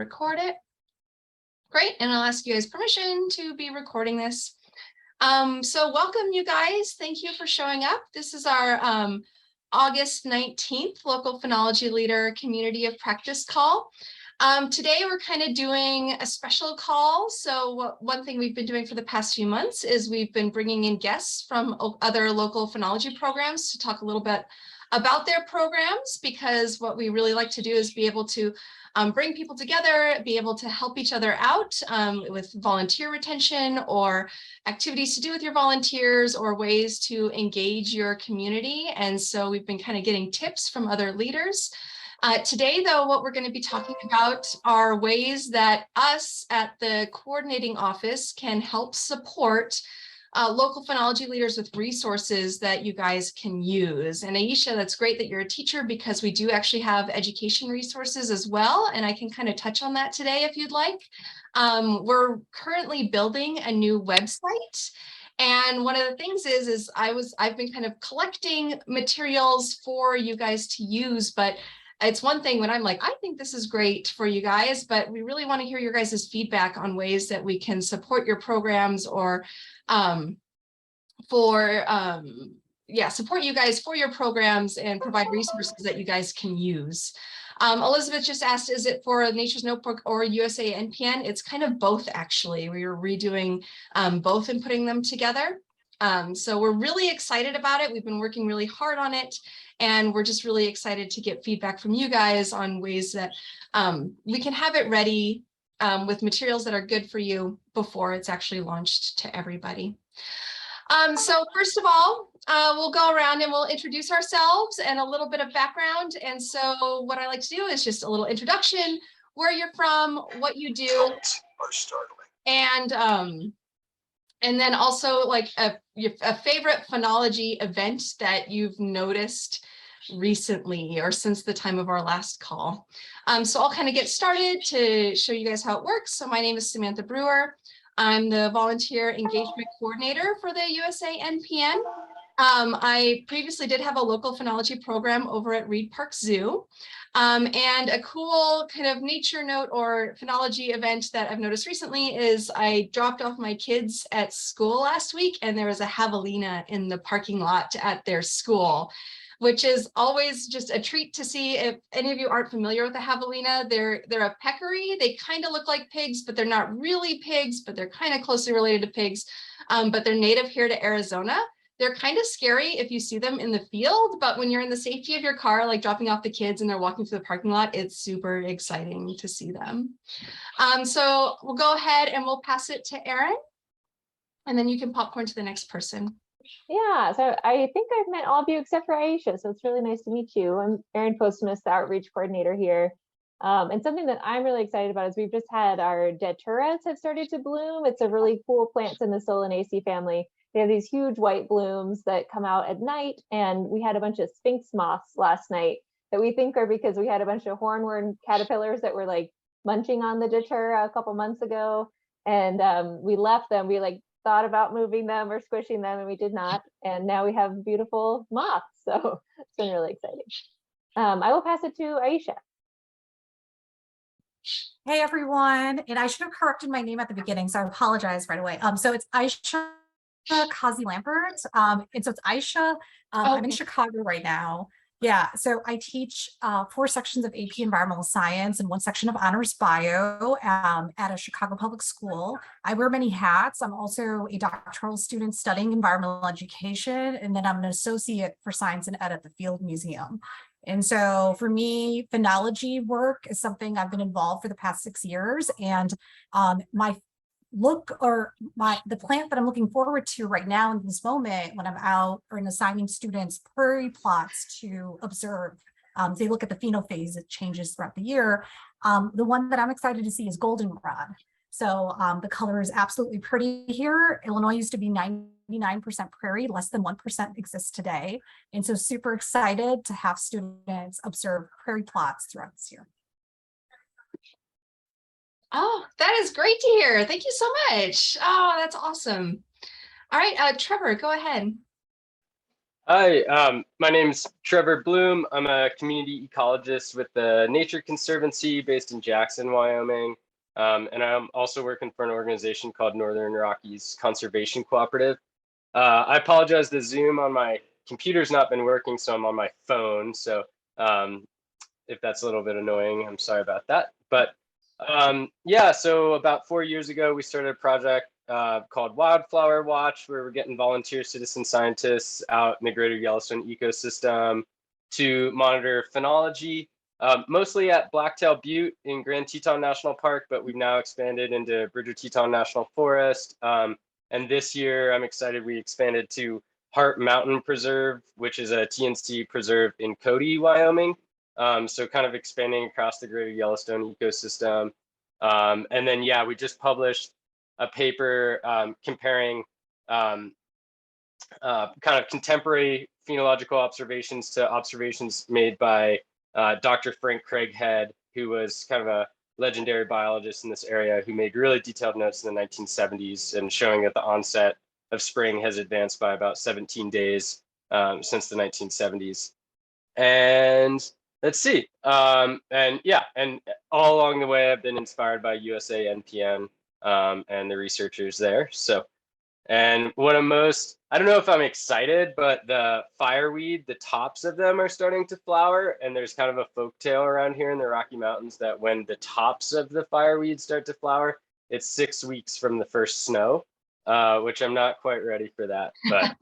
record it. Great, and I'll ask you guys permission to be recording this. So welcome you guys. Thank you for showing up. This is our August 19th Local Phonology Leader Community of Practice call. Today we're kind of doing a special call. So one thing we've been doing for the past few months is we've been bringing in guests from other local phonology programs to talk a little bit about their programs, because what we really like to do is be able to bring people together, be able to help each other out with volunteer retention or activities to do with your volunteers or ways to engage your community. And so we've been kind of getting tips from other leaders. Today, though, what we're going to be talking about are ways that us at the coordinating office can help support local phonology leaders with resources that you guys can use. And Aisha, that's great that you're a teacher, because we do actually have education resources as well. And I can kind of touch on that today if you'd like. We're currently building a new website. And one of the things is I've been kind of collecting materials for you guys to use, but it's one thing when I'm like, I think this is great for you guys, but we really want to hear your guys' feedback on ways that we can support your programs or support you guys for your programs and provide resources that you guys can use. Elizabeth just asked, is it for Nature's Notebook or USA-NPN? It's kind of both, actually. We are redoing both and putting them together. So we're really excited about it. We've been working really hard on it, and we're just really excited to get feedback from you guys on ways that we can have it ready with materials that are good for you before it's actually launched to everybody. So first of all, we'll go around and we'll introduce ourselves and a little bit of background. And so what I like to do is just a little introduction, where you're from, what you do, and then also like a favorite phonology event that you've noticed recently or since the time of our last call. So I'll kind of get started to show you guys how it works. So my name is Samantha Brewer. I'm the volunteer engagement coordinator for the USA-NPN. I previously did have a local phonology program over at Reed Park Zoo. And a cool kind of nature note or phonology event that I've noticed recently is I dropped off my kids at school last week, and there was a javelina in the parking lot at their school, which is always just a treat to see. If any of you aren't familiar with the javelina, they're a peccary. They kind of look like pigs, but they're not really pigs, but they're kind of closely related to pigs, but they're native here to Arizona. They're kind of scary if you see them in the field, but when you're in the safety of your car, like dropping off the kids and they're walking through the parking lot, it's super exciting to see them. So we'll go ahead and we'll pass it to Erin, and then you can popcorn to the next person. Yeah, so I think I've met all of you except for Aisha, so it's really nice to meet you. I'm Erin Postmus, the outreach coordinator here. And something that I'm really excited about is we've just had our daturas have started to bloom. It's a really cool plants in the Solanaceae family. They have these huge white blooms that come out at night, and we had a bunch of sphinx moths last night that we think are because we had a bunch of hornworm caterpillars that were like munching on the datura a couple months ago, and we left them. We like thought about moving them or squishing them, and we did not. And now we have beautiful moths, so it's been really exciting. I will pass it to Aisha. Hey everyone, and I should have corrected my name at the beginning, so I apologize right away. So it's Aisha Kazi Lampert, and so it's Aisha. I'm in Chicago right now. Yeah, so I teach 4 sections of AP Environmental Science and 1 section of Honors Bio at a Chicago public school. I wear many hats. I'm also a doctoral student studying environmental education, and then I'm an associate for Science and Ed at the Field Museum. And so for me, phonology work is something I've been involved for the past 6 years. And the plant that I'm looking forward to right now in this moment when I'm out or in assigning students prairie plots to observe, they look at the phenophase, it changes throughout the year. The one that I'm excited to see is goldenrod. So the color is absolutely pretty here. Illinois used to be 99% prairie, less than 1% exists today. And so super excited to have students observe prairie plots throughout this year. Oh, that is great to hear. Thank you so much. Oh, that's awesome. All right, Trevor, go ahead. Hi, my name's Trevor Bloom. I'm a community ecologist with the Nature Conservancy based in Jackson, Wyoming. And I'm also working for an organization called Northern Rockies Conservation Cooperative. I apologize, the Zoom on my computer's not been working, so I'm on my phone. So if that's a little bit annoying, I'm sorry about that. But yeah, so about 4 years ago, we started a project called Wildflower Watch, where we're getting volunteer citizen scientists out in the greater Yellowstone ecosystem to monitor phenology, mostly at Blacktail Butte in Grand Teton National Park, but we've now expanded into Bridger Teton National Forest. And this year, I'm excited, we expanded to Hart Mountain Preserve, which is a TNC preserve in Cody, Wyoming. So kind of expanding across the greater Yellowstone ecosystem. And then, yeah, we just published a paper comparing kind of contemporary phenological observations to observations made by Dr. Frank Craighead, who was kind of a legendary biologist in this area who made really detailed notes in the 1970s and showing that the onset of spring has advanced by about 17 days since the 1970s. And let's see. And yeah, and all along the way, I've been inspired by USA-NPN and the researchers there. So, and what I'm most, I don't know if I'm excited, but the fireweed, the tops of them are starting to flower. And there's kind of a folk tale around here in the Rocky Mountains that when the tops of the fireweed start to flower, it's 6 weeks from the first snow, which I'm not quite ready for that. But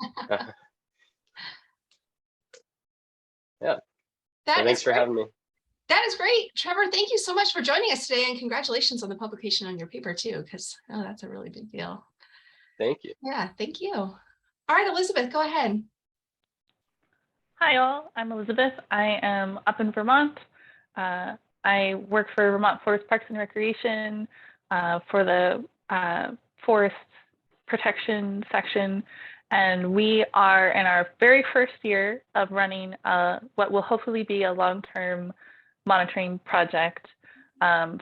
yeah. So thanks for having me. That is great. Trevor, thank you so much for joining us today, and congratulations on the publication on your paper too, because that's a really big deal. Thank you. Yeah, thank you. All right, Elizabeth, go ahead. Hi all, I'm Elizabeth. I am up in Vermont. I work for Vermont Forest Parks and Recreation for the forest protection section. And we are in our very first year of running what will hopefully be a long-term monitoring project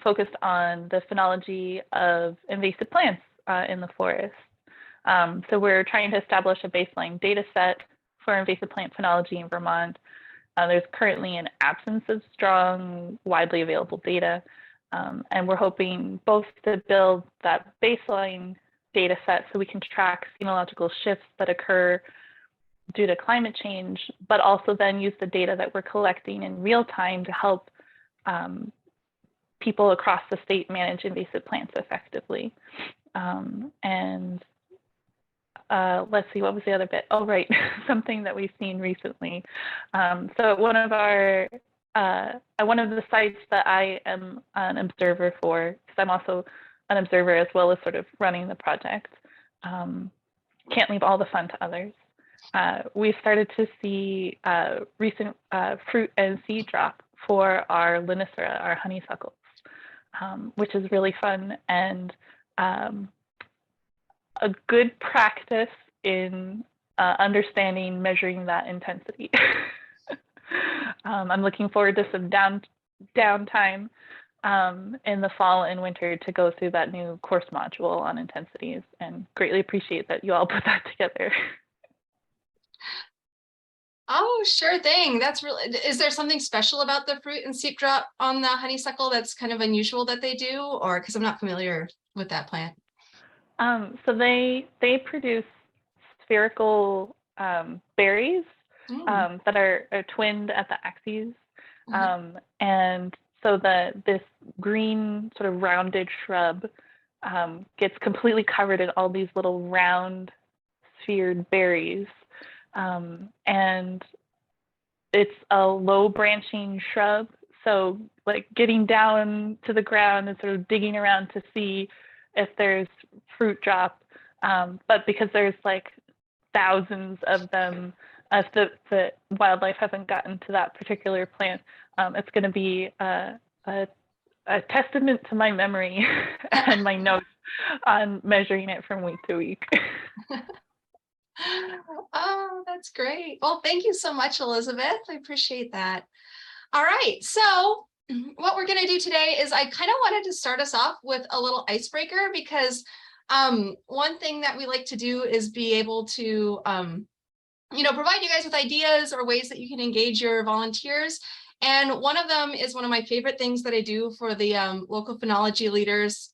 focused on the phenology of invasive plants in the forest. So we're trying to establish a baseline data set for invasive plant phenology in Vermont. There's currently an absence of strong, widely available data. And we're hoping both to build that baseline data set so we can track phenological shifts that occur due to climate change, but also then use the data that we're collecting in real time to help people across the state manage invasive plants effectively. Let's see, what was the other bit? Oh, right, something that we've seen recently. So one of the sites that I am an observer for, because I'm also an observer as well as sort of running the project, can't leave all the fun to others. We've started to see recent fruit and seed drop for our Linicera, our honeysuckles, which is really fun and a good practice in understanding, measuring that intensity. I'm looking forward to some downtime in the fall and winter to go through that new course module on intensities, and greatly appreciate that you all put that together. Oh, sure thing. That's really, is there something special about the fruit and seed drop on the honeysuckle that's kind of unusual that they do, or because I'm not familiar with that plant? So they produce spherical berries that are twinned at the axes. And so this green sort of rounded shrub gets completely covered in all these little round sphered berries. And it's a low branching shrub. So like getting down to the ground and sort of digging around to see if there's fruit drop. But because there's like thousands of them, if the wildlife hasn't gotten to that particular plant, it's going to be a testament to my memory and my notes on measuring it from week to week. Oh, that's great. Well, thank you so much, Elizabeth. I appreciate that. All right, so what we're going to do today is I kind of wanted to start us off with a little icebreaker, because one thing that we like to do is be able to provide you guys with ideas or ways that you can engage your volunteers. And one of them is one of my favorite things that I do for the local phenology leaders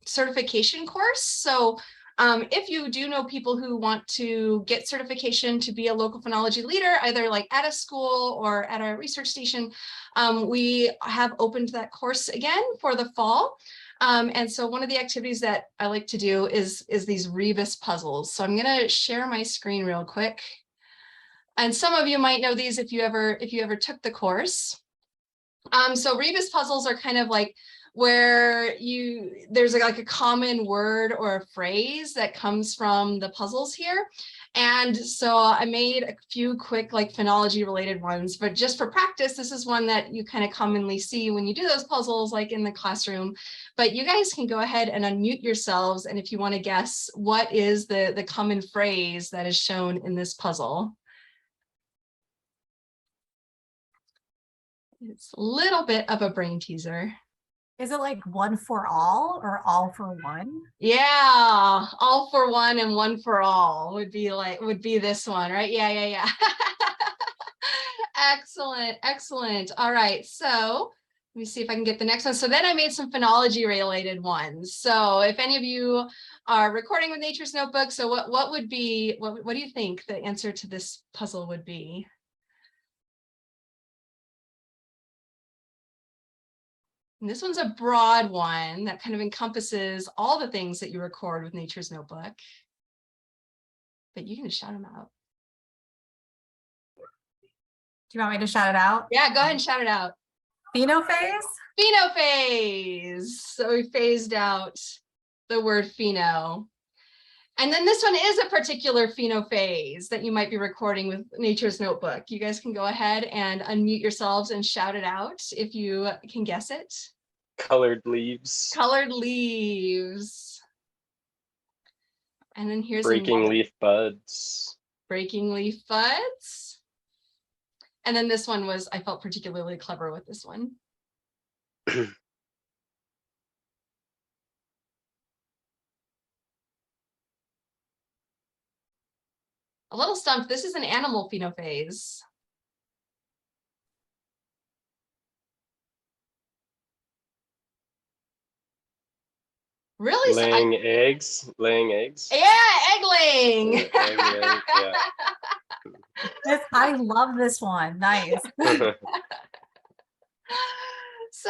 certification course. So if you do know people who want to get certification to be a local phenology leader, either like at a school or at a research station, we have opened that course again for the fall. And so one of the activities that I like to do is these rebus puzzles. So I'm going to share my screen real quick. And some of you might know these if you ever took the course. So rebus puzzles are kind of like where there's like a common word or a phrase that comes from the puzzles here. And so I made a few quick like phenology related ones, but just for practice, this is one that you kind of commonly see when you do those puzzles like in the classroom. But you guys can go ahead and unmute yourselves. And if you want to guess what is the common phrase that is shown in this puzzle. It's a little bit of a brain teaser. Is it like one for all or all for one? Yeah, all for one and one for all would be this one, right? Yeah. Excellent, excellent. All right, so let me see if I can get the next one. So then I made some phenology related ones. So if any of you are recording with Nature's Notebook, so what would be, what do you think the answer to this puzzle would be? And this one's a broad one that kind of encompasses all the things that you record with Nature's Notebook. But you can just shout them out. Do you want me to shout it out? Yeah, go ahead and shout it out. Phenophase? Phenophase. So we phased out the word pheno. And then this one is a particular phenophase that you might be recording with Nature's Notebook. You guys can go ahead and unmute yourselves and shout it out if you can guess it. Colored leaves. Colored leaves. And then here's breaking leaf buds. Breaking leaf buds. And then this one was, I felt particularly clever with this one. A little stumped. This is an animal phenophase. Really? Laying eggs. Yeah, egg laying. Yeah. I love this one. Nice. So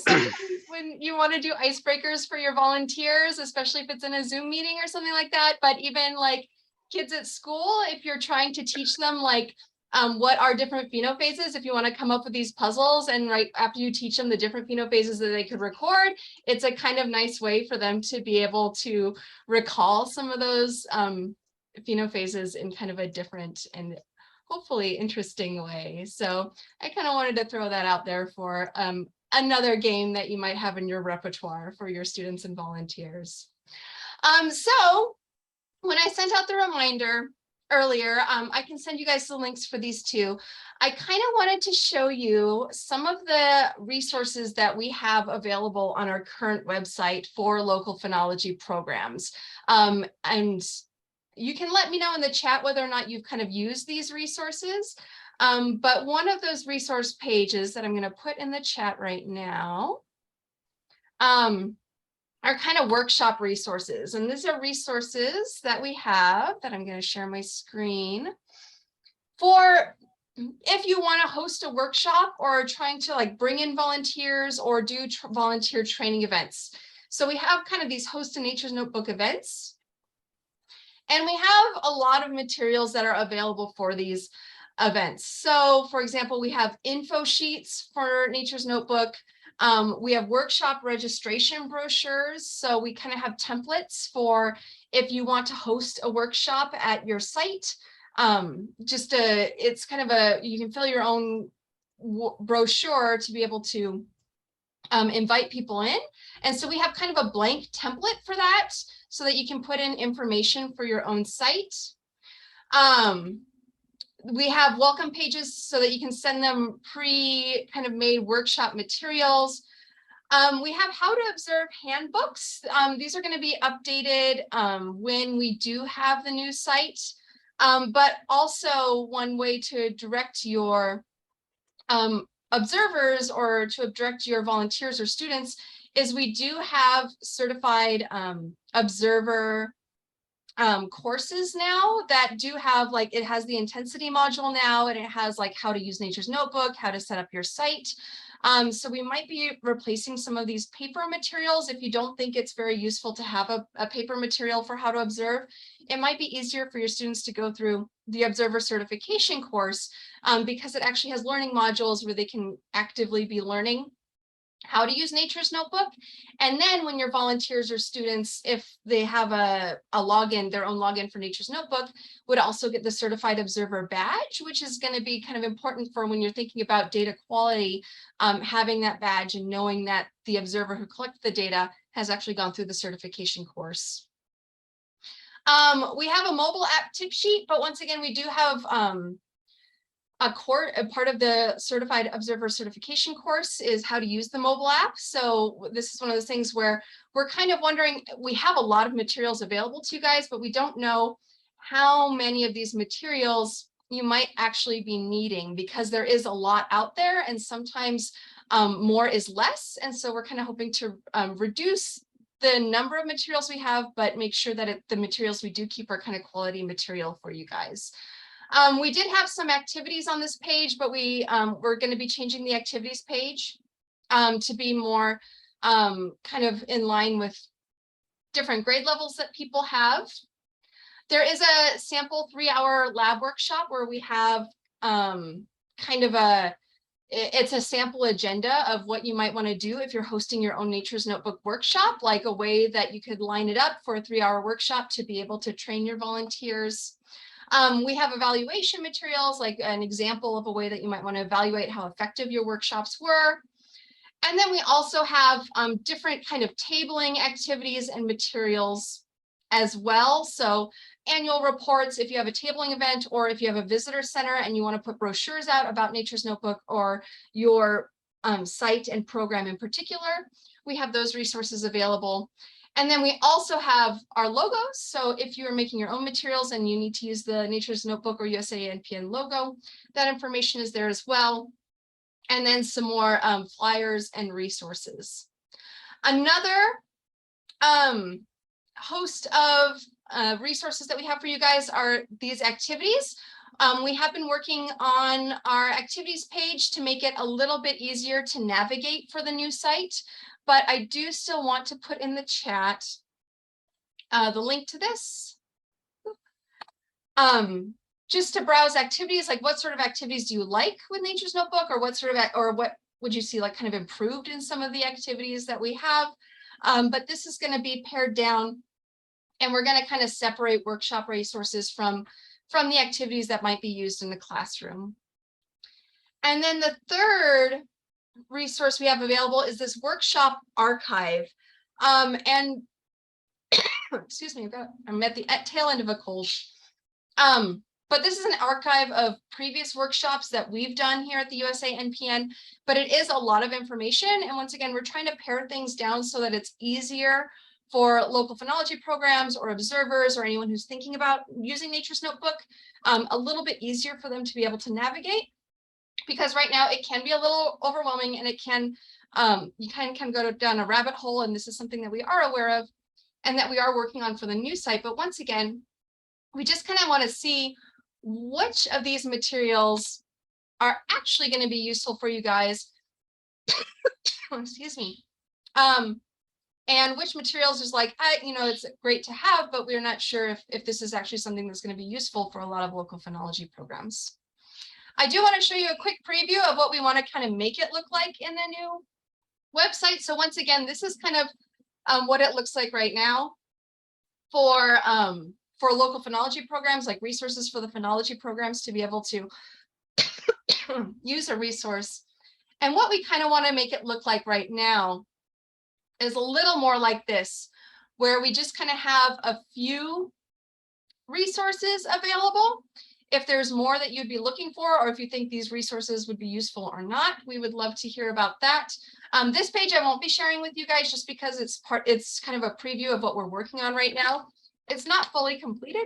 sometimes when you want to do icebreakers for your volunteers, especially if it's in a Zoom meeting or something like that, but even like kids at school, if you're trying to teach them like what are different phenophases, if you want to come up with these puzzles and right after you teach them the different phenophases that they could record, it's a kind of nice way for them to be able to recall some of those phenophases in kind of a different and hopefully interesting way. So I kind of wanted to throw that out there for another game that you might have in your repertoire for your students and volunteers. So when I sent out the reminder earlier, I can send you guys the links for these two. I kind of wanted to show you some of the resources that we have available on our current website for local phenology programs. And you can let me know in the chat whether or not you've kind of used these resources. But one of those resource pages that I'm going to put in the chat right now are kind of workshop resources. And these are resources that we have that I'm going to share my screen for if you want to host a workshop or trying to like bring in volunteers or do volunteer training events. So we have kind of these Host a Nature's Notebook events. And we have a lot of materials that are available for these events. So for example, we have info sheets for Nature's Notebook. We have workshop registration brochures. So we kind of have templates for if you want to host a workshop at your site. It's kind of you can fill your own brochure to be able to invite people in. And so we have kind of a blank template for that so that you can put in information for your own site. We have welcome pages so that you can send them kind of made workshop materials. We have how to observe handbooks. These are going to be updated when we do have the new site. But also one way to direct your observers or to direct your volunteers or students is we do have certified observer courses now that do have, like, it has the intensity module now, and it has like how to use Nature's Notebook, how to set up your site. So we might be replacing some of these paper materials. If you don't think it's very useful to have a paper material for how to observe, it might be easier for your students to go through the observer certification course, because it actually has learning modules where they can actively be learning how to use Nature's Notebook. And then when your volunteers or students, if they have a login, their own login for Nature's Notebook, would also get the certified observer badge, which is going to be kind of important for when you're thinking about data quality, having that badge and knowing that the observer who collected the data has actually gone through the certification course. We have a mobile app tip sheet, but once again, we do have a part of the certified observer certification course is how to use the mobile app. So this is one of those things where we're kind of wondering, we have a lot of materials available to you guys, but we don't know how many of these materials you might actually be needing, because there is a lot out there, and sometimes more is less. And so we're kind of hoping to reduce the number of materials we have, but make sure that the materials we do keep are kind of quality material for you guys. We did have some activities on this page, but we're going to be changing the activities page to be more kind of in line with different grade levels that people have. There is a sample 3-hour lab workshop where we have kind of it's a sample agenda of what you might want to do if you're hosting your own Nature's Notebook workshop, like a way that you could line it up for a 3-hour workshop to be able to train your volunteers. We have evaluation materials, like an example of a way that you might want to evaluate how effective your workshops were. And then we also have different kind of tabling activities and materials as well. So annual reports, if you have a tabling event, or if you have a visitor center and you want to put brochures out about Nature's Notebook or your site and program in particular, we have those resources available. And then we also have our logos. So if you're making your own materials and you need to use the Nature's Notebook or USA-NPN logo, that information is there as well. And then some more flyers and resources. Another host of resources that we have for you guys are these activities. We have been working on our activities page to make it a little bit easier to navigate for the new site. But I do still want to put in the chat the link to this. Just to browse activities, like what sort of activities do you like with Nature's Notebook, or what sort of, or what would you see like kind of improved in some of the activities that we have. But this is going to be pared down, and we're going to kind of separate workshop resources from the activities that might be used in the classroom. And then the third resource we have available is this workshop archive. And excuse me, I'm at the tail end of a cold. But this is an archive of previous workshops that we've done here at the USA-NPN, but it is a lot of information. And once again, we're trying to pare things down so that it's easier for local phenology programs or observers or anyone who's thinking about using Nature's Notebook, a little bit easier for them to be able to navigate. Because right now it can be a little overwhelming, and it can, you kind of go down a rabbit hole, and this is something that we are aware of and that we are working on for the new site. But once again, we just kind of want to see which of these materials are actually going to be useful for you guys. Excuse me. And which materials is like, it's great to have, but we're not sure if this is actually something that's going to be useful for a lot of local phenology programs. I do want to show you a quick preview of what we want to kind of make it look like in the new website. So once again, this is kind of what it looks like right now for local phenology programs, like resources for the phenology programs to be able to use a resource. And what we kind of want to make it look like right now is a little more like this, where we just kind of have a few resources available. If there's more that you'd be looking for, or if you think these resources would be useful or not, we would love to hear about that. This page I won't be sharing with you guys just because it's kind of a preview of what we're working on right now. It's not fully completed.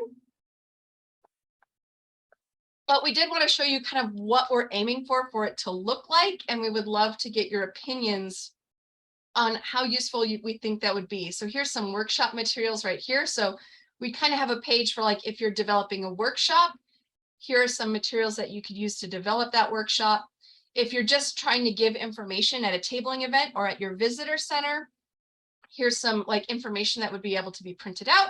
But we did want to show you kind of what we're aiming for it to look like. And we would love to get your opinions on how useful we think that would be. So here's some workshop materials right here. So we kind of have a page for like, if you're developing a workshop, here are some materials that you could use to develop that workshop. If you're just trying to give information at a tabling event or at your visitor center, here's some like information that would be able to be printed out.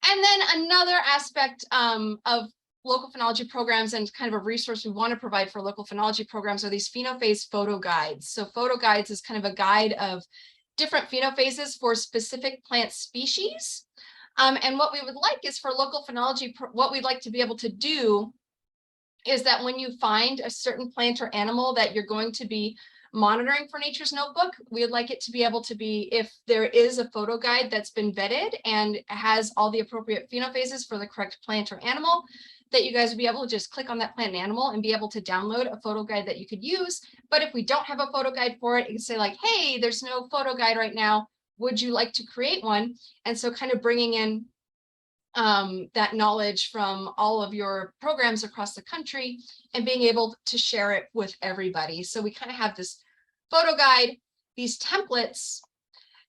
And then another aspect of local phenology programs and kind of a resource we want to provide for local phenology programs are these phenophase photo guides. So photo guides is kind of a guide of different phenophases for specific plant species. And what we would like is for local phenology, what we'd like to be able to do is that when you find a certain plant or animal that you're going to be monitoring for Nature's Notebook, we would like it to be able to be, if there is a photo guide that's been vetted and has all the appropriate phenophases for the correct plant or animal, that you guys would be able to just click on that plant and animal and be able to download a photo guide that you could use. But if we don't have a photo guide for it, you can say like, hey, there's no photo guide right now. Would you like to create one? And so kind of bringing in that knowledge from all of your programs across the country and being able to share it with everybody. So we kind of have this photo guide, these templates,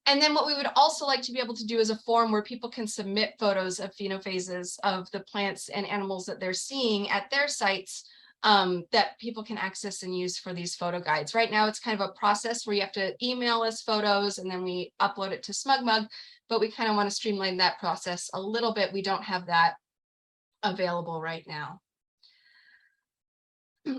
and then what we would also like to be able to do is a form where people can submit photos of phenophases of the plants and animals that they're seeing at their sites that people can access and use for these photo guides. Right now, it's kind of a process where you have to email us photos and then we upload it to SmugMug, but we kind of want to streamline that process a little bit. We don't have that available right now.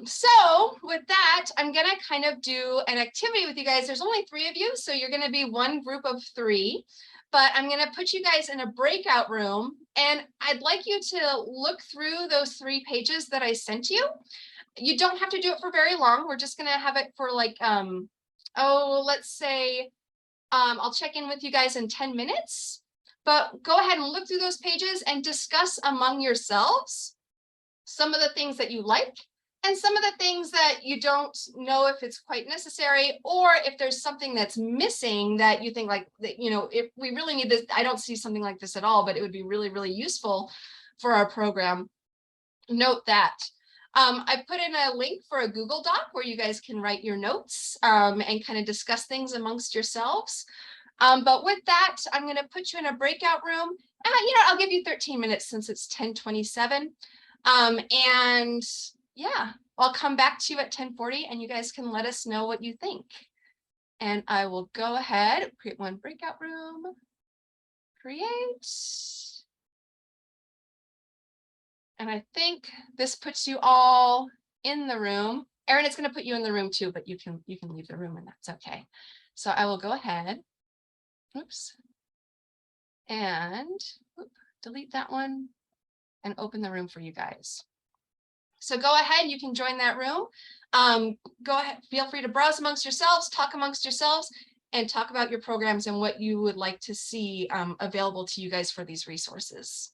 So with that, I'm going to kind of do an activity with you guys. There's only 3 of you, so you're going to be one group of 3, but I'm going to put you guys in a breakout room and I'd like you to look through those 3 pages that I sent you. You don't have to do it for very long. We're just going to have it for like, let's say, I'll check in with you guys in 10 minutes, but go ahead and look through those pages and discuss among yourselves some of the things that you like and some of the things that you don't know if it's quite necessary, or if there's something that's missing that you think like, that, you know, if we really need this, I don't see something like this at all, but it would be really, really useful for our program. Note that. I put in a link for a Google Doc where you guys can write your notes and kind of discuss things amongst yourselves. But with that, I'm going to put you in a breakout room. I'll give you 13 minutes since it's 10:27. And yeah, I'll come back to you at 10:40 and you guys can let us know what you think. And I will go ahead, create one breakout room, create. And I think this puts you all in the room. Erin, it's going to put you in the room too, but you can leave the room and that's okay. So I will go ahead. Oops. And delete that one and open the room for you guys. So go ahead, you can join that room. Go ahead, feel free to browse amongst yourselves, talk amongst yourselves, and talk about your programs and what you would like to see available to you guys for these resources.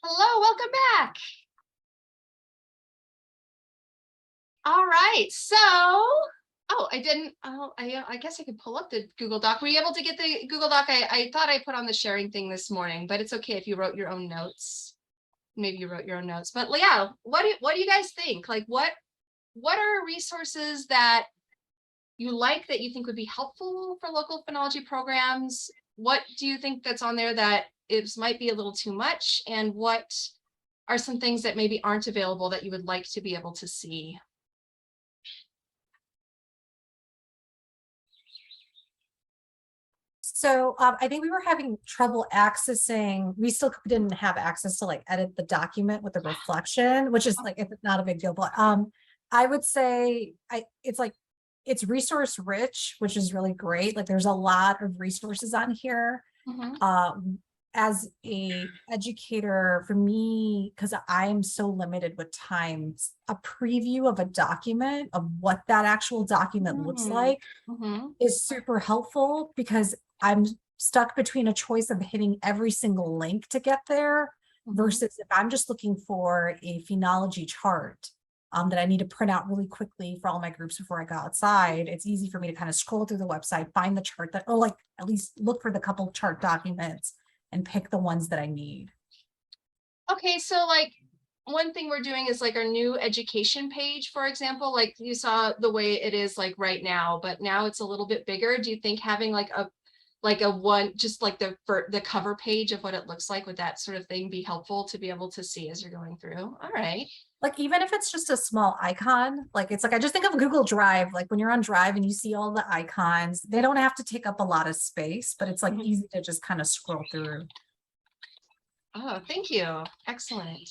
Hello, welcome back. All right, so, I guess I could pull up the Google Doc. Were you able to get the Google Doc? I thought I put on the sharing thing this morning, but it's okay if you wrote your own notes. Maybe you wrote your own notes, but yeah, what do you guys think? Like, what are resources that you like that you think would be helpful for local phenology programs? What do you think that's on there that might be a little too much? And what are some things that maybe aren't available that you would like to be able to see? So I think we were having trouble accessing, we still didn't have access to like edit the document with the reflection, which is like, it's not a big deal, but I would say it's resource rich, which is really great. Like there's a lot of resources on here. Mm-hmm. As a educator, for me, because I'm so limited with time, a preview of a document of what that actual document looks like is super helpful, because I'm stuck between a choice of hitting every single link to get there versus if I'm just looking for a phenology chart that I need to print out really quickly for all my groups before I go outside. It's easy for me to kind of scroll through the website, find the chart that, or like at least look for the couple chart documents and pick the ones that I need. Okay, so like one thing we're doing is like our new education page, for example, like you saw the way it is like right now, but now it's a little bit bigger. Do you think having like a one, just like the cover page of what it looks like, would that sort of thing be helpful to be able to see as you're going through? All right. Like even if it's just a small icon, like it's like, I just think of Google Drive, like when you're on Drive and you see all the icons, they don't have to take up a lot of space, but it's like easy to just kind of scroll through. Oh, thank you. Excellent.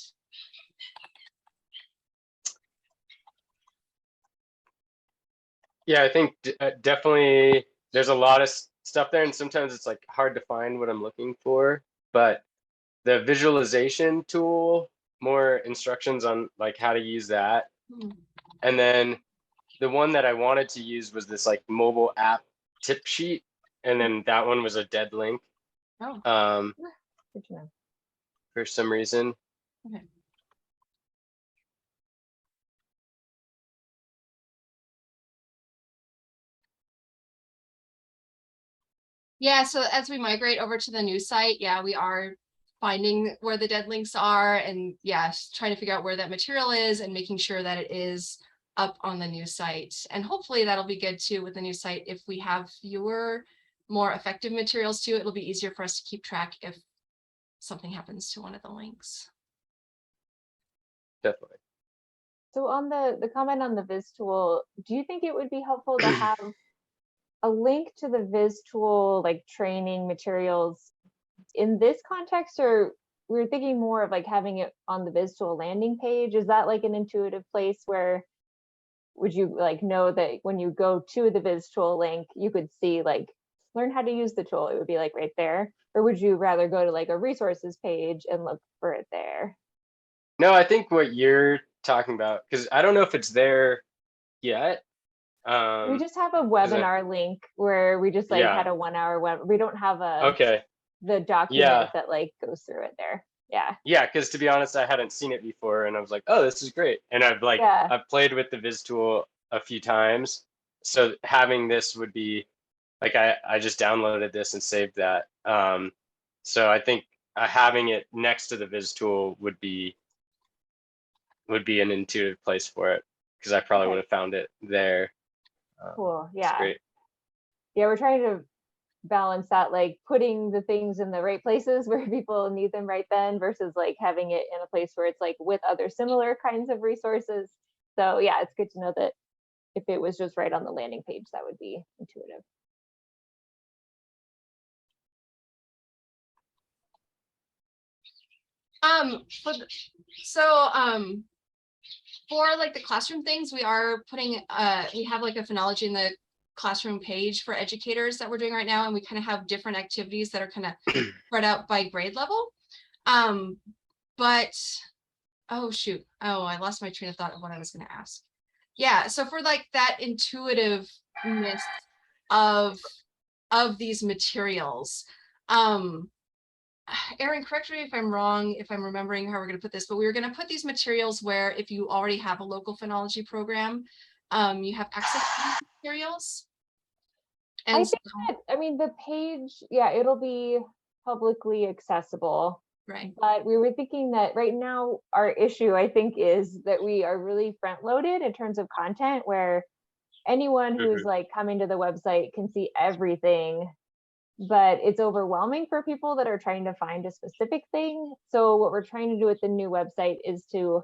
Yeah, I think definitely there's a lot of stuff there, and sometimes it's like hard to find what I'm looking for, but the visualization tool, more instructions on like how to use that. And then the one that I wanted to use was this like mobile app tip sheet, and then that one was a dead link. Oh, Good to know. For some reason. okay. Yeah, so as we migrate over to the new site, yeah, we are finding where the dead links are, and yeah, trying to figure out where that material is and making sure that it is up on the new site. And hopefully that'll be good too with the new site. If we have fewer, more effective materials too, it'll be easier for us to keep track if something happens to one of the links. Definitely. So on the comment on the Viz tool, do you think it would be helpful to have a link to the Viz tool, like training materials in this context, or we're thinking more of like having it on the Viz tool landing page? Is that like an intuitive place where would you like know that when you go to the Viz tool link, you could see like learn how to use the tool? It would be like right there. Or would you rather go to like a resources page and look for it there? No, I think what you're talking about, because I don't know if it's there yet. We just have a webinar link where we just like Yeah. had a 1 hour web. We don't have a Okay. the document that like goes through it there. Yeah. Yeah, because to be honest, I hadn't seen it before, and I was like, oh, this is great. And I've like I've played with the Viz tool a few times, so having this would be like I just downloaded this and saved that. So I think having it next to the Viz tool would be an intuitive place for it, because I probably would have found it there. Cool. Yeah. Great. Yeah, we're trying to balance that, like putting the things in the right places where people need them right then versus like having it in a place where it's like with other similar kinds of resources. So yeah, it's good to know that if it was just right on the landing page, that would be intuitive. For like the classroom things, we are putting we have like a phonology in the classroom page for educators that we're doing right now, and we kind of have different activities that are kind of spread out by grade level. But oh shoot, oh, I lost my train of thought of what I was going to ask. Yeah, so for like that intuitiveness of these materials, Erin, correct me if I'm wrong, if I'm remembering how we're going to put this, but we were going to put these materials where if you already have a local phonology program, you have access to these materials. And I think that, I mean, the page, yeah, it'll be publicly accessible. Right. But we were thinking that right now our issue, I think, is that we are really front loaded in terms of content, where anyone who's like coming to the website can see everything, but it's overwhelming for people that are trying to find a specific thing. So what we're trying to do with the new website is to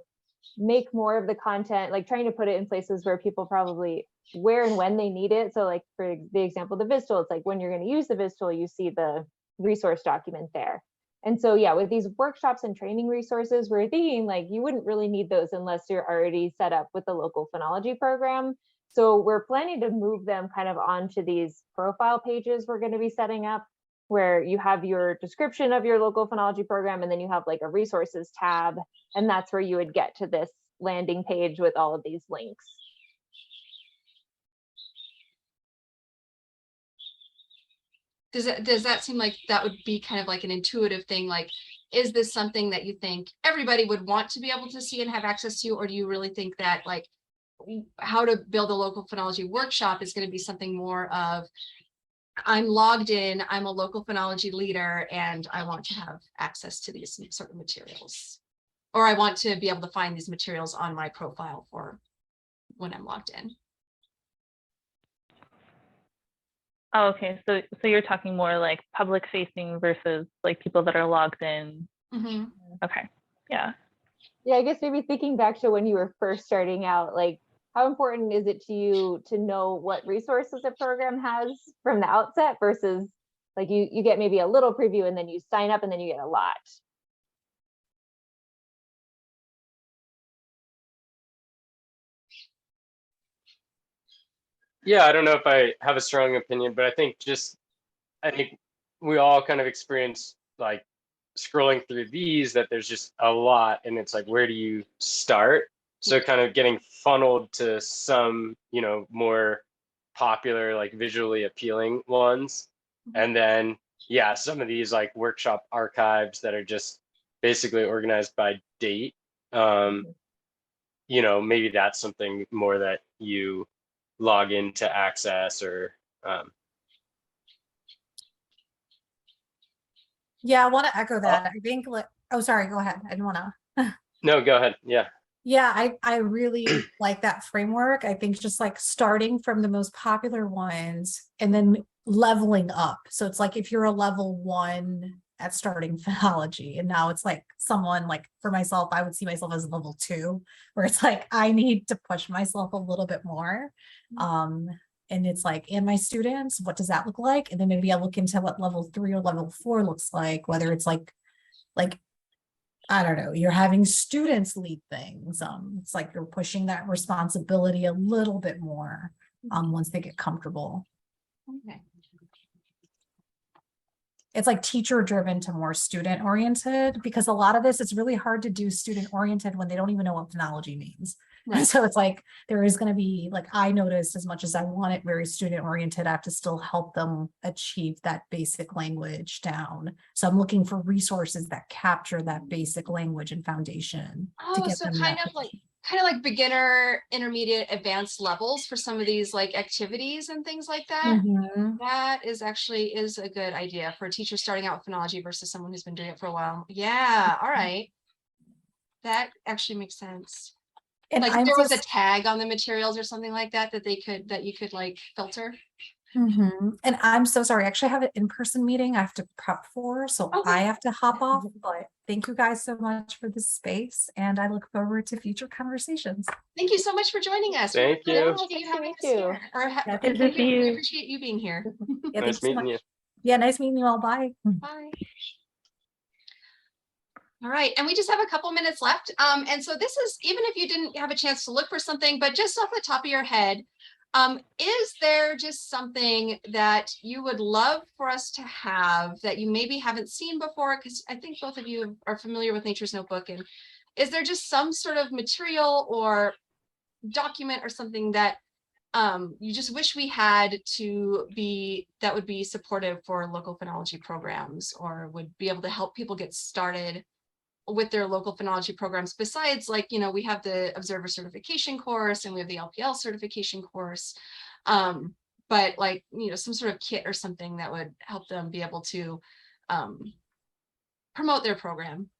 make more of the content, like trying to put it in places where people probably where and when they need it. So like for the example, the Viz tool, it's like when you're going to use the Viz tool, you see the resource document there. And so yeah, with these workshops and training resources, we're thinking like you wouldn't really need those unless you're already set up with the local phonology program. So we're planning to move them kind of onto these profile pages we're going to be setting up, where you have your description of your local phonology program, and then you have like a resources tab, and that's where you would get to this landing page with all of these links. Does that seem like that would be kind of like an intuitive thing? Like, is this something that you think everybody would want to be able to see and have access to, or do you really think that like how to build a local phonology workshop is going to be something more of I'm logged in, I'm a local phonology leader, and I want to have access to these sort of materials? or I want to be able to find these materials on my profile for when I'm logged in. Oh, okay. So you're talking more like public facing versus like people that are logged in. Mm-hmm. Okay. Yeah. Yeah, I guess maybe thinking back to when you were first starting out, like how important is it to you to know what resources a program has from the outset versus like you get maybe a little preview and then you sign up and then you get a lot. Yeah, I don't know if I have a strong opinion, but I think we all kind of experience like scrolling through these that there's just a lot and it's like, where do you start? So kind of getting funneled to some, more popular, like visually appealing ones. And then, yeah, some of these like workshop archives that are just basically organized by date. Maybe that's something more that you log in to access or Yeah, I want to echo that. I think like, oh, sorry, go ahead. I didn't want to. no, go ahead. Yeah. Yeah, I really like that framework. I think just like starting from the most popular ones and then leveling up. So it's like if you're a level 1 at starting phonology, and now it's like someone like for myself, I would see myself as level 2, where it's like I need to push myself a little bit more. And it's like, and my students, what does that look like? And then maybe I look into what level 3 or level 4 looks like, whether it's like I don't know, you're having students lead things. It's like you're pushing that responsibility a little bit more once they get comfortable. Okay. It's like teacher driven to more student oriented, because a lot of this, it's really hard to do student oriented when they don't even know what phonology means. Right. So it's like, there is going to be like, I noticed as much as I want it very student oriented, I have to still help them achieve that basic language down. So I'm looking for resources that capture that basic language and foundation to Oh, get so them kind that of like beginner, intermediate, advanced levels for some of these like activities and things like that. Mhm. That is a good idea for a teacher starting out with phonology versus someone who's been doing it for a while. Yeah, all right. That actually makes sense. And Like if I'm there was a just tag on the materials or something like that that you could like filter. And I'm so sorry. I actually have an in-person meeting I have to prep for, so Okay. I have to hop off. But thank you guys so much for this space, and I look forward to future conversations. Thank you so much for joining us. Thank We you. appreciate Nice to having meet us you. here. Yeah, good to see We you. appreciate you being here. Yeah, Nice thank you so meeting much. you. Yeah, nice meeting you all. Bye. Bye. All right, and we just have a couple minutes left. And so this is, even if you didn't have a chance to look for something, but just off the top of your head, is there just something that you would love for us to have that you maybe haven't seen before? Because I think both of you are familiar with Nature's Notebook. And is there just some sort of material or document or something that you just wish we had that would be supportive for local phonology programs or would be able to help people get started with their local phonology programs, besides like, we have the observer certification course and we have the LPL certification course. But like, some sort of kit or something that would help them be able to promote their program.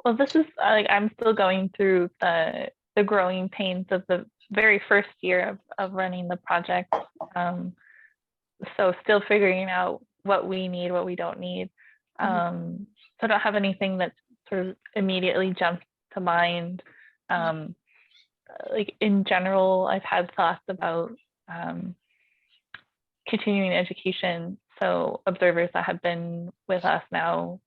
Well, this is like I'm still going through the growing pains of the very first year of running the project. So still figuring out what we need, what we don't need. So I don't have anything that sort of immediately jumps to mind. Like in general, I've had thoughts about continuing education. So observers that have been with us now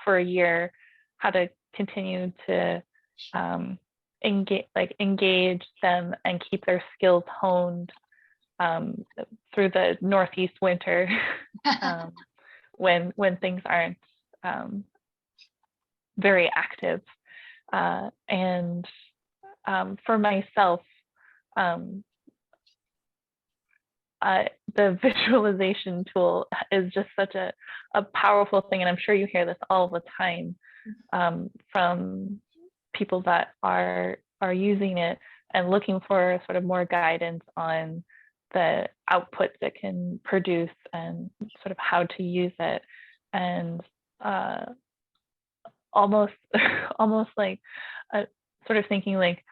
for a year, how to continue to engage them and keep their skills honed through the Northeast winter when things aren't very active. And for myself, the visualization tool is just such a powerful thing. And I'm sure you hear this all the time from people that are using it and looking for sort of more guidance on the outputs it can produce and sort of how to use it. And almost almost like a, sort of thinking like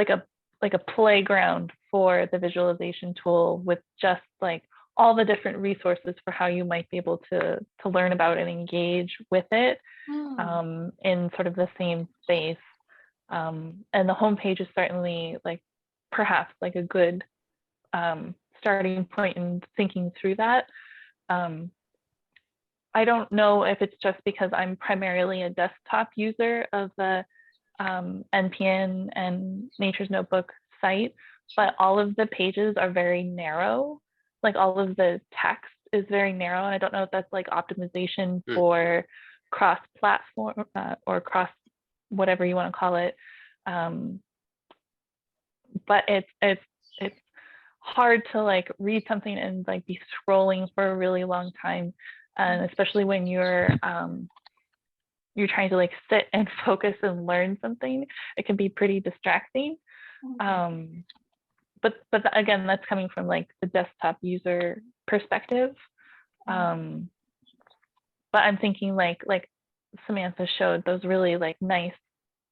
a playground for the visualization tool with just like all the different resources for how you might be able to learn about and engage with it in sort of the same space. And the homepage is certainly like perhaps like a good starting point in thinking through that. I don't know if it's just because I'm primarily a desktop user of the NPN and Nature's Notebook site, but all of the pages are very narrow. Like all of the text is very narrow. I don't know if that's like optimization for cross-platform or cross whatever you want to call it. But it's hard to like read something and like be scrolling for a really long time, and especially when you're trying to like sit and focus and learn something, it can be pretty distracting. But again, that's coming from like the desktop user perspective. But I'm thinking like Samantha showed those really like nice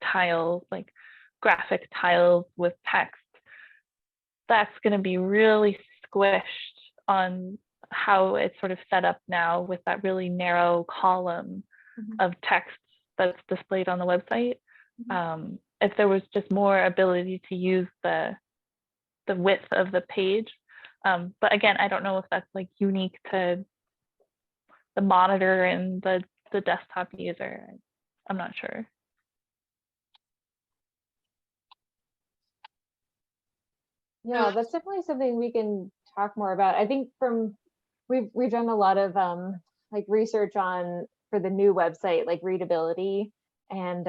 tiles, like graphic tiles with text. That's going to be really squished on how it's sort of set up now with that really narrow column of text that's displayed on the website. If there was just more ability to use the width of the page. But again, I don't know if that's like unique to the monitor and the desktop user. I'm not sure. Yeah, that's definitely something we can talk more about. I think we've done a lot of like research on for the new website, like readability and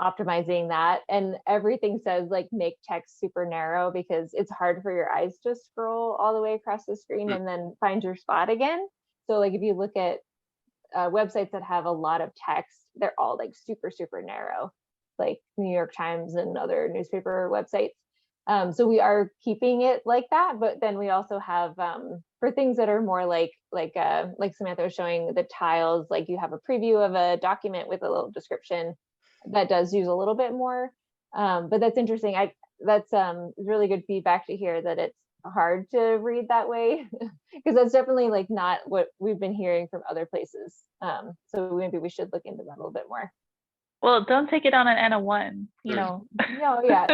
optimizing that, and everything says like make text super narrow because it's hard for your eyes to scroll all the way across the screen and then find your spot again. So like if you look at websites that have a lot of text, they're all like super narrow, like New York Times and other newspaper websites. So we are keeping it like that, but then we also have for things that are more like Samantha was showing, the tiles, like you have a preview of a document with a little description that does use a little bit more. But that's interesting. That's really good feedback to hear that it's hard to read that way, because that's definitely like not what we've been hearing from other places. So maybe we should look into that a little bit more. Well, don't take it on an N of 1, you know. No, yeah.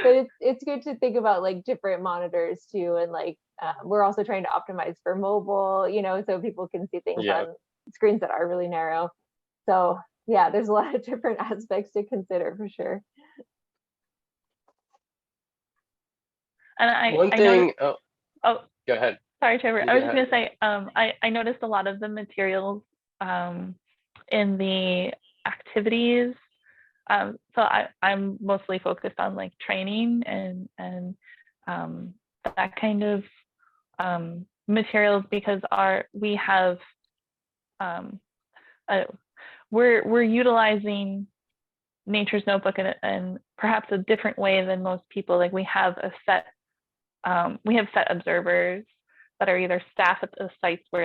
But it's good to think about like different monitors too, and like we're also trying to optimize for mobile, you know, so people can see things on screens that are really narrow. So yeah, there's a lot of different aspects to consider for sure. And One thing. Go ahead. Sorry, Trevor. I was just gonna say, I noticed a lot of the materials in the activities. So I'm mostly focused on like training and that kind of materials, because we have we're utilizing Nature's Notebook in perhaps a different way than most people. Like we have set observers that are either staff at the sites where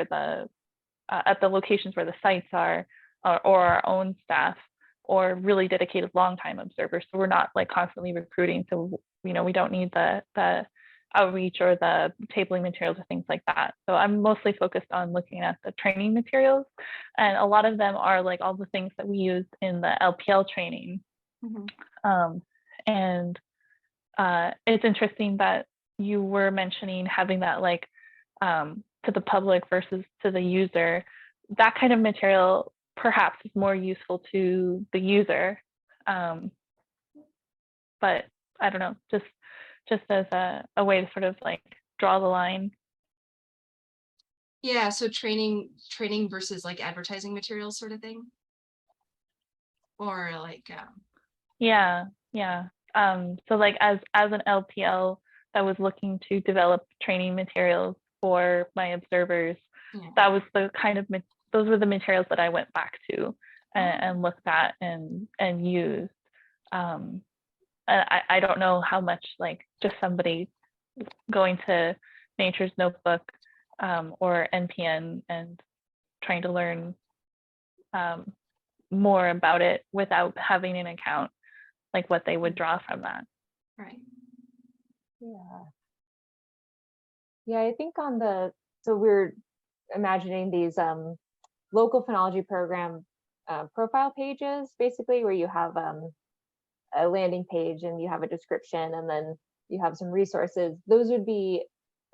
at the locations where the sites are, or our own staff, or really dedicated long-time observers. So we're not like constantly recruiting. So, you know, we don't need the outreach or the tabling materials or things like that. So I'm mostly focused on looking at the training materials. And a lot of them are like all the things that we use in the LPL training. And it's interesting that you were mentioning having that like to the public versus to the user. That kind of material perhaps is more useful to the user, but I don't know, just as a way to sort of like draw the line. Yeah, so training versus like advertising materials sort of thing, or like yeah. So like as an LPL that was looking to develop training materials for my observers, that was the kind of those were the materials that I went back to and looked at and used. I don't know how much like just somebody going to Nature's Notebook or NPN and trying to learn more about it without having an account, like what they would draw from that. Right. Yeah. Yeah, I think so we're imagining these local phenology program profile pages, basically, where you have a landing page and you have a description and then you have some resources. Those would be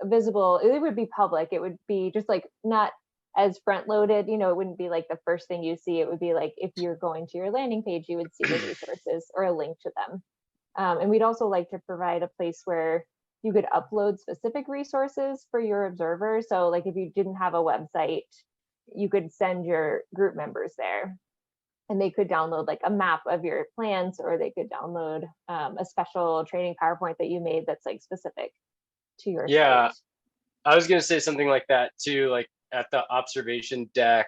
visible, it would be public, it would be just like not as front loaded, it wouldn't be like the first thing you see. It would be like if you're going to your landing page, you would see the resources or a link to them. And we'd also like to provide a place where you could upload specific resources for your observers. So like if you didn't have a website, you could send your group members there and they could download like a map of your plants, or they could download a special training PowerPoint that you made that's like specific to your Yeah, site. I was going to say something like that too, like at the observation deck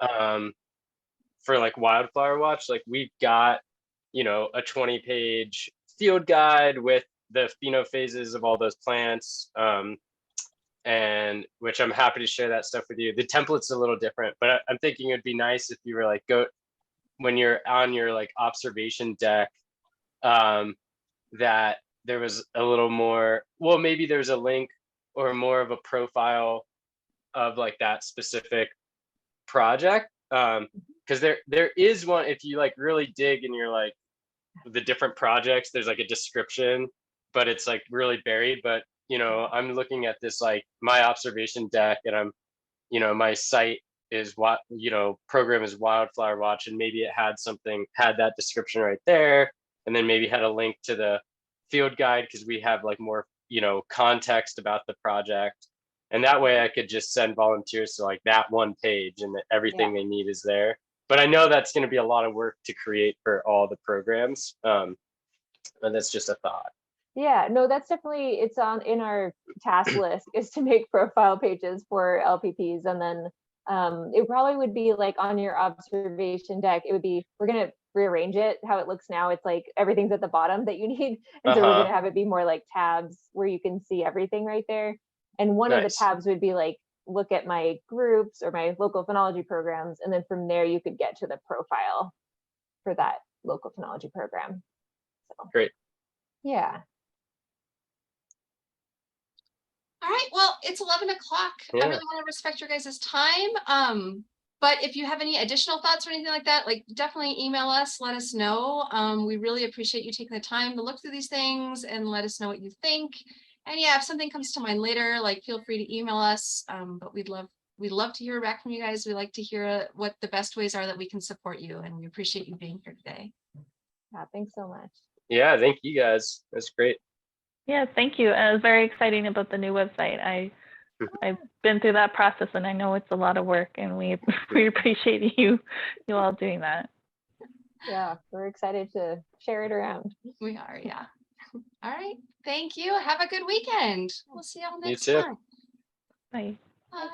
for like wildflower watch, like we've got, a 20-page field guide with the phenophases of all those plants, and which I'm happy to share that stuff with you. The template's a little different, but I'm thinking it'd be nice if you were like, when you're on your like observation deck, that there was a little more, well, maybe there's a link or more of a profile of like that specific project. Because there is one, if you like really dig and you're like the different projects, there's like a description, but it's like really buried. But I'm looking at this like my observation deck, and I'm my site is what program is Wildflower Watch, and maybe it had that description right there, and then maybe had a link to the field guide because we have like more context about the project. And that way I could just send volunteers to like that one page and that everything they need is there. But I know that's going to be a lot of work to create for all the programs. And that's just a thought. Yeah, no, that's definitely, it's in our task list is to make profile pages for LPPs. And then it probably would be like on your observation deck, it would be, we're going to rearrange it how it looks now. It's like everything's at the bottom that you need. And so we're going to have it be more like tabs where you can see everything right there. And one of the tabs would be like, look at my groups or my local phenology programs. And then from there, you could get to the profile for that local phenology program. So, great. Yeah. All right, well, it's 11 o'clock. Yeah. I really want to respect your guys' time. But if you have any additional thoughts or anything like that, like definitely email us, let us know. We really appreciate you taking the time to look through these things and let us know what you think. And yeah, if something comes to mind later, like feel free to email us. But we'd love to hear back from you guys. We like to hear what the best ways are that we can support you. And we appreciate you being here today. Yeah, thanks so much. Yeah, thank you guys. That's great. Yeah, thank you. It was very exciting about the new website. I've been through that process, and I know it's a lot of work, and we appreciate you all doing that. Yeah, we're excited to share it around. We are, yeah. All right. Thank you. Have a good weekend. We'll see you all next You too. time. Bye. Bye.